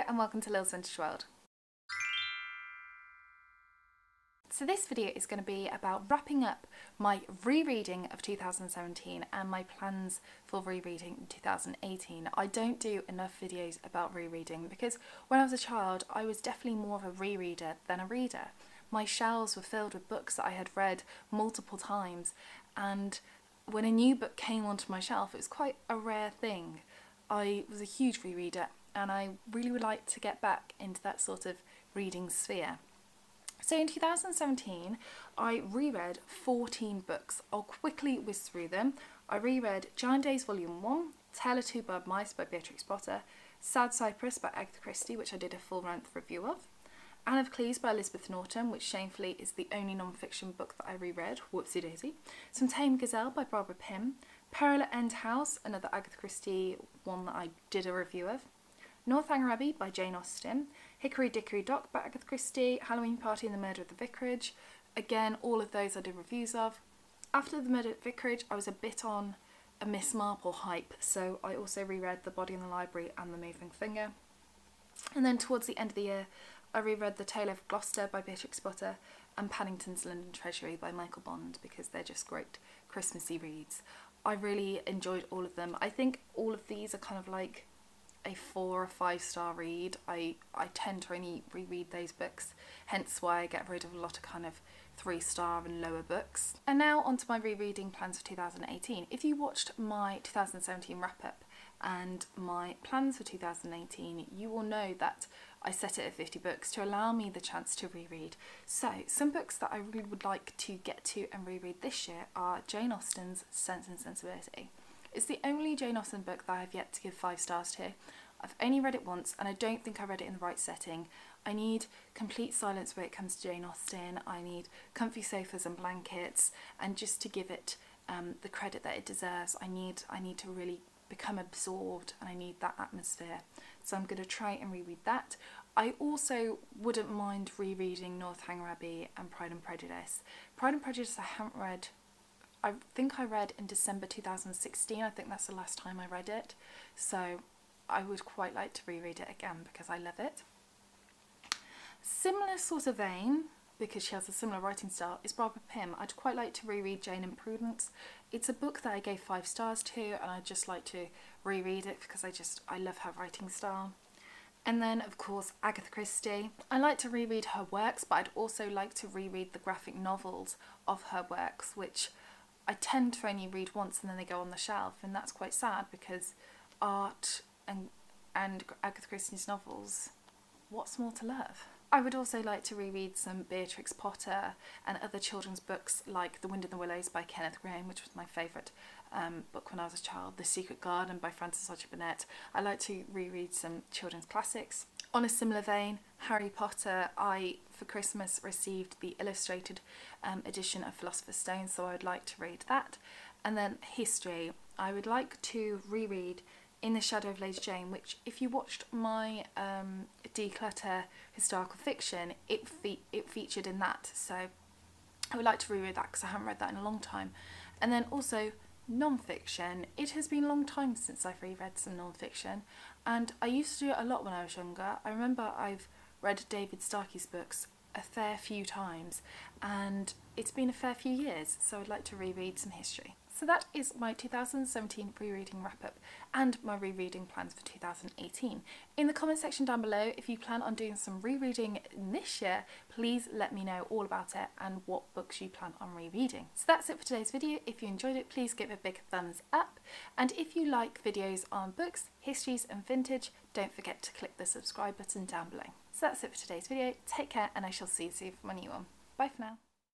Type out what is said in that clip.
and welcome to Lil's Vintage World. So this video is going to be about wrapping up my rereading of 2017 and my plans for rereading in 2018. I don't do enough videos about rereading because when I was a child I was definitely more of a rereader than a reader. My shelves were filled with books that I had read multiple times, and when a new book came onto my shelf it was quite a rare thing. I was a huge rereader and I really would like to get back into that sort of reading sphere. So in 2017 I reread 14 books. I'll quickly whiz through them. I reread Giant Days Volume 1, Tale of Two Bird Mice by Beatrix Potter, Sad Cypress by Agatha Christie, which I did a full length review of, Anne of Cleves by Elizabeth Norton, which shamefully is the only non-fiction book that I reread, whoopsie daisy, Some Tame Gazelle by Barbara Pym, Peril at End House, another Agatha Christie one that I did a review of, Northanger Abbey by Jane Austen, Hickory Dickory Dock by Agatha Christie, Halloween Party and the Murder of the Vicarage. Again, all of those I did reviews of. After the Murder of the Vicarage, I was a bit on a Miss Marple hype, so I also reread The Body in the Library and The Moving Finger. And then towards the end of the year, I reread The Tale of Gloucester by Beatrix Potter and Paddington's London Treasury by Michael Bond because they're just great Christmassy reads. I really enjoyed all of them. I think all of these are kind of like a 4 or 5 star read. I tend to only reread those books, hence why I get rid of a lot of kind of 3-star and lower books. And now onto my rereading plans for 2018. If you watched my 2017 wrap up and my plans for 2018, you will know that I set it at 50 books to allow me the chance to reread. So some books that I really would like to get to and reread this year are Jane Austen's Sense and Sensibility. It's the only Jane Austen book that I have yet to give 5 stars to. I've only read it once and I don't think I read it in the right setting. I need complete silence where it comes to Jane Austen. I need comfy sofas and blankets, and just to give it the credit that it deserves, I need to really become absorbed and I need that atmosphere. So I'm going to try and reread that. I also wouldn't mind rereading Northanger Abbey and Pride and Prejudice. Pride and Prejudice I haven't read. I think I read in December 2016, I think that's the last time I read it, so I would quite like to reread it again because I love it. Similar sort of vein, because she has a similar writing style, is Barbara Pym. I'd quite like to reread Jane and Prudence. It's a book that I gave 5 stars to and I'd just like to reread it because I love her writing style. And then of course Agatha Christie. I like to reread her works, but I'd also like to reread the graphic novels of her works, which I tend to only read once and then they go on the shelf, and that's quite sad because art and Agatha Christie's novels, what's more to love? I would also like to reread some Beatrix Potter and other children's books like The Wind in the Willows by Kenneth Grahame, which was my favourite book when I was a child, The Secret Garden by Frances Hodge Burnett. I like to reread some children's classics. On a similar vein, Harry Potter, I for Christmas received the illustrated edition of Philosopher's Stone, so I would like to read that. And then history, I would like to reread In the Shadow of Lady Jane, which if you watched my declutter historical fiction, it featured in that, so I would like to reread that because I haven't read that in a long time. And then also non-fiction. It has been a long time since I've reread some non-fiction, and I used to do it a lot when I was younger. I remember I've read David Starkey's books a fair few times and it's been a fair few years, so I'd like to reread some history. So that is my 2017 rereading wrap up and my rereading plans for 2018. In the comment section down below, if you plan on doing some rereading this year, please let me know all about it and what books you plan on rereading. So that's it for today's video. If you enjoyed it, please give it a big thumbs up. And if you like videos on books, histories and vintage, don't forget to click the subscribe button down below. So that's it for today's video. Take care and I shall see you soon for my new one. Bye for now.